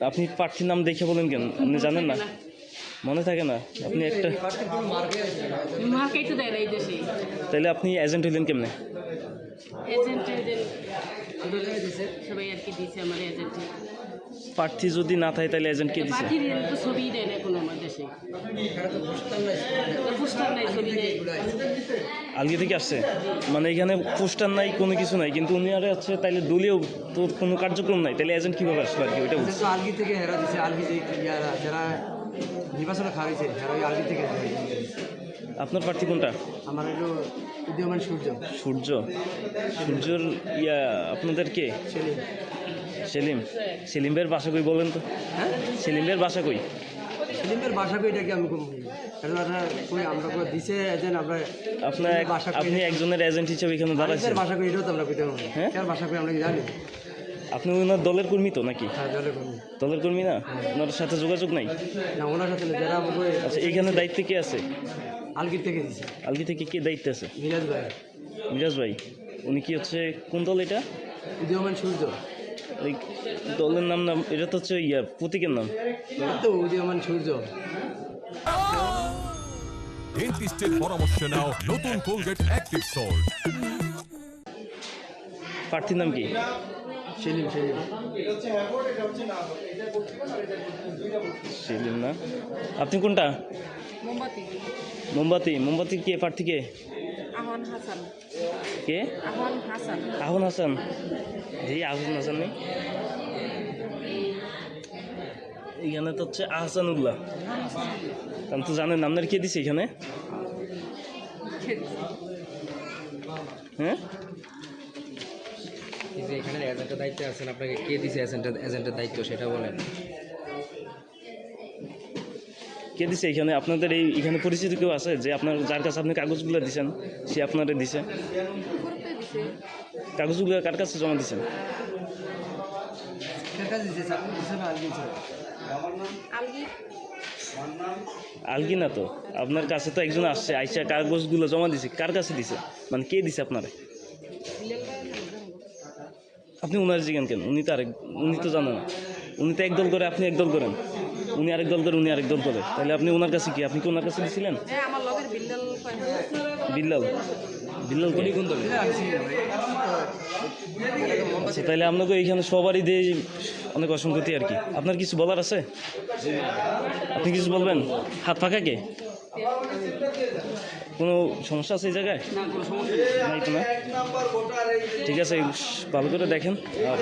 আপনি প্রার্থীর নাম দেখে বলেন কেন? আপনি জানেন না? মনে থাকে না? আপনি একটা তাহলে আপনি এজেন্ট হইলেন কেমনে? প্রার্থী যদি না থাকে তাহলে এজেন্ট কে দিছে? আলগি থেকে আসছে, মানে এখানে পোস্টার নাই, কোনো কিছু নাই, কিন্তু উনি আরে হচ্ছে তাইলে দলীয় তো কোনো কার্যক্রম নাই, তাহলে এজেন্ট কীভাবে আসলো আর কি? ওইটা বলছি। আলগি থেকে হেরা দিচ্ছে, আলগি যারা নির্বাচনে খাওয়াইছে হেরা ওই আলগি থেকে। আপনার প্রার্থী কোনটা? আমার হলো উদীয়মান সূর্য। সূর্য? সূর্যর আপনাদের কে? সেলিম। সেলিম ভাইয়ের বাসা কই বলেন তো? হ্যাঁ, সেলিম ভাইয়ের বাসা কই? সেলিম ভাইয়ের বাসা কই এটাকে আমি আমরা দিছে এজেন্ট আমরা আপনি একজনের এজেন্ট হিসেবে এখানে দাঁড়াচ্ছেন। বাসা কই এটাও তো আমরা কইতে পারবো। হ্যাঁ, কার বাসা কই আমরা কি জানি? আপনি ওনার দলের কর্মী তো নাকি? হ্যাঁ, দলের কর্মী। দলের কর্মী না? ওনার সাথে যোগাযোগ নাই? না, ওনার সাথে যারা। আচ্ছা, এইখানে দায়িত্বে কে আছে? আলগি থেকে দিছে। আলগি থেকে কে দায়িত্বে আছে? মিরাজ ভাই। মিরাজ ভাই, উনি কি হচ্ছে কোন দল এটা? উদীয়মান সূর্য। এই দলের নাম এটা তো হচ্ছে প্রতীকের নাম তো, উদীয়মান সূর্য। ডেন্টিস্টের পরামর্শ নাও নতুন কোলগেট অ্যাক্টিভ সল্ট। প্রার্থীর নাম কি? সেলিম। সেলিম না? আপনি কোনটা? মোমবাতি। মোমবাতি কে প্রার্থী? কে? কে? আহন হাসান। এই আহন হাসান নেই এখানে, তো হচ্ছে আহসানুল্লাহ। আমি তো জানেন আপনার কে দিছে এখানে? হ্যাঁ, এখানে এজেন্টের দায়িত্বে আছেন, আপনাকে কে দিছে এজেন্টের দায়িত্ব সেটা বলেন। কে দিছে এখানে? আপনাদের এখানে পরিচিত কেউ আছে যে আপনার, যার কাছে আপনি কাগজগুলো দিচ্ছেন, সে আপনারে দিছে? কাগজগুলো কার কাছে জমা দিচ্ছেন? আলগি না তো, আপনার কাছে তো একজন আসছে, আইসা কাগজগুলো জমা দিছে, কার কাছে দিছে? মানে কে দিছে আপনারে? আপনি ওনার জিজ্ঞেন কেন? উনি তো জানেন না। উনি তো একদল করে, আপনি একদল করেন। উনি আরেক দল করে, উনি আরেক দল করে, তাহলে আপনি ওনার কাছে কি? আপনি কি ওনার কাছে দিয়েছিলেন? বিল্লাল। বিল্লাল কোন দল? আচ্ছা, তাহলে আপনাকে এইখানে সবারই দিয়ে অনেক অসংগতি আর কি। আপনার কিছু বলার আছে? আপনি কিছু বলবেন? হাত ফাঁকা কে? কোনো সমস্যা আছে এই জায়গায়? নাই তো না? ঠিক আছে, ভালো করে দেখেন আর